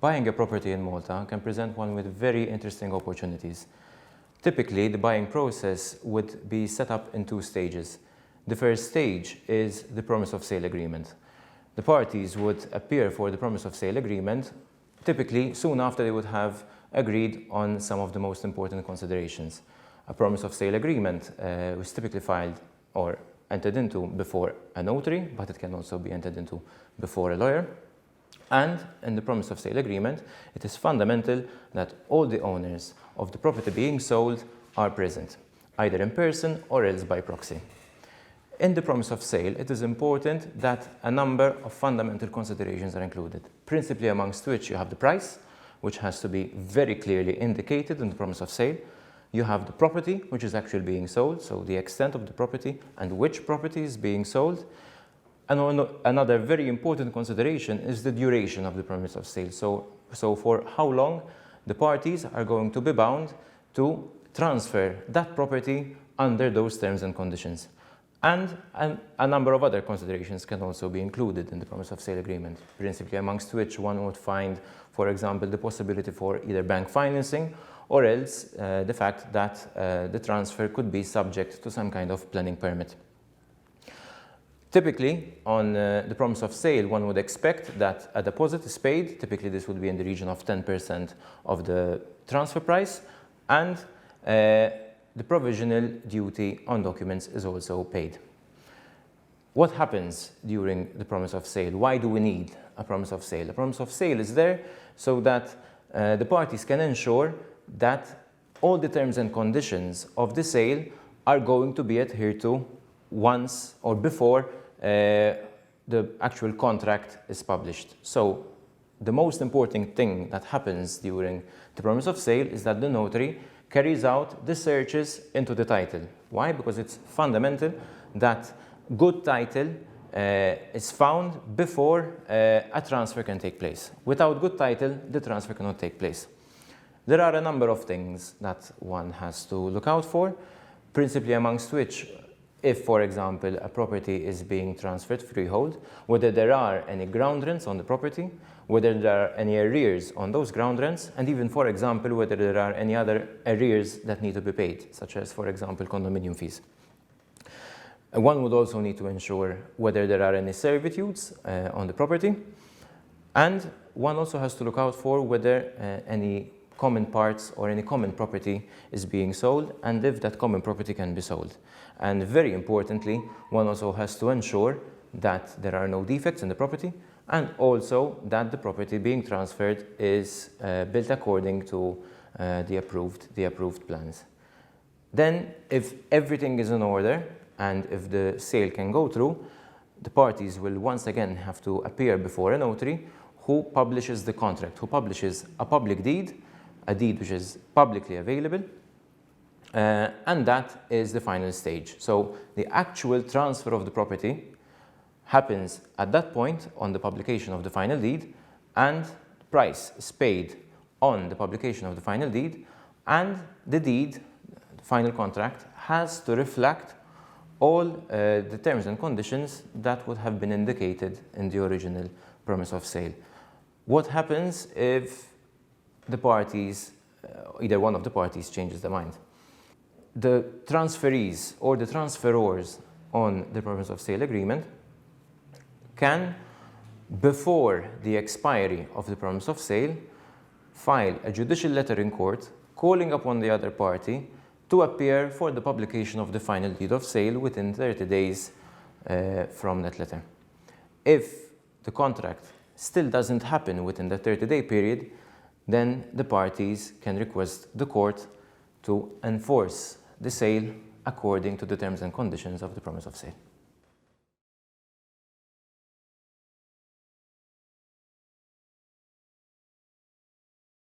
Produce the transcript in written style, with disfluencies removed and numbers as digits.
buying a property in Malta can present one with very interesting opportunities. Typically, the buying process would be set up in two stages. The first stage is the promise of sale agreement. The parties would appear for the promise of sale agreement, typically soon after they would have agreed on some of the most important considerations. A promise of sale agreement was typically filed or entered into before a notary, but it can also be entered into before a lawyer. And in the promise of sale agreement, it is fundamental that all the owners of the property being sold are present, either in person or else by proxy. In the promise of sale, it is important that a number of fundamental considerations are included, principally amongst which you have the price, which has to be very clearly indicated in the promise of sale. You have the property, which is actually being sold, so the extent of the property and which property is being sold. And another very important consideration is the duration of the promise of sale. So for how long the parties are going to be bound to transfer that property under those terms and conditions. And a number of other considerations can also be included in the promise of sale agreement, principally amongst which one would find, for example, the possibility for either bank financing or else the fact that the transfer could be subject to some kind of planning permit. Typically, on the promise of sale, one would expect that a deposit is paid. Typically, this would be in the region of 10% of the transfer price, and the provisional duty on documents is also paid. What happens during the promise of sale? Why do we need a promise of sale? A promise of sale is there so that the parties can ensure that all the terms and conditions of the sale are going to be adhered to once or before the actual contract is published. So the most important thing that happens during the promise of sale is that the notary carries out the searches into the title. Why? Because it's fundamental that good title is found before a transfer can take place. Without good title, the transfer cannot take place. There are a number of things that one has to look out for, principally amongst which, if, for example, a property is being transferred freehold, whether there are any ground rents on the property, whether there are any arrears on those ground rents, and even, for example, whether there are any other arrears that need to be paid, such as, for example, condominium fees. One would also need to ensure whether there are any servitudes on the property, and one also has to look out for whether any common parts or any common property is being sold, and if that common property can be sold. And very importantly, one also has to ensure that there are no defects in the property, and also that the property being transferred is built according to the approved plans. Then, if everything is in order and if the sale can go through, the parties will once again have to appear before a notary who publishes the contract, who publishes a public deed, a deed which is publicly available, and that is the final stage. So the actual transfer of the property happens at that point on the publication of the final deed, and the price is paid on the publication of the final deed, and the deed, the final contract, has to reflect all the terms and conditions that would have been indicated in the original promise of sale. What happens if the parties, either one of the parties changes their mind? The transferees or the transferors on the promise of sale agreement can, before the expiry of the promise of sale, file a judicial letter in court calling upon the other party to appear for the publication of the final deed of sale within 30 days from that letter. If the contract still doesn't happen within the 30-day period, then the parties can request the court to enforce the sale according to the terms and conditions of the promise of sale.